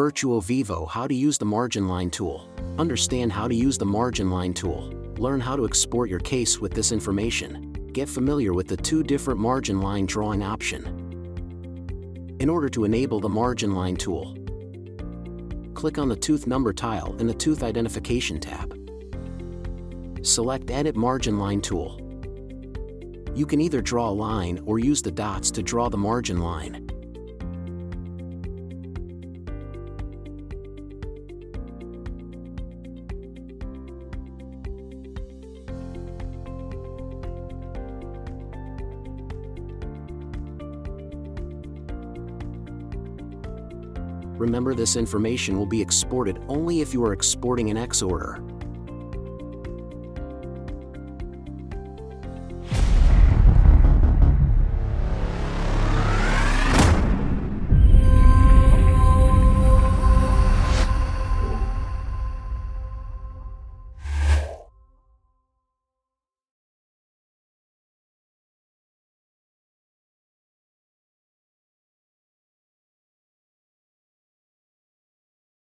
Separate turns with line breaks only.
Virtuo Vivo. How to use the margin line tool. Understand how to use the margin line tool. Learn how to export your case with this information. Get familiar with the two different margin line drawing option. In order to enable the margin line tool, click on the tooth number tile in the Tooth Identification tab. Select Edit Margin Line tool. You can either draw a line or use the dots to draw the margin line. Remember, this information will be exported only if you are exporting an X order.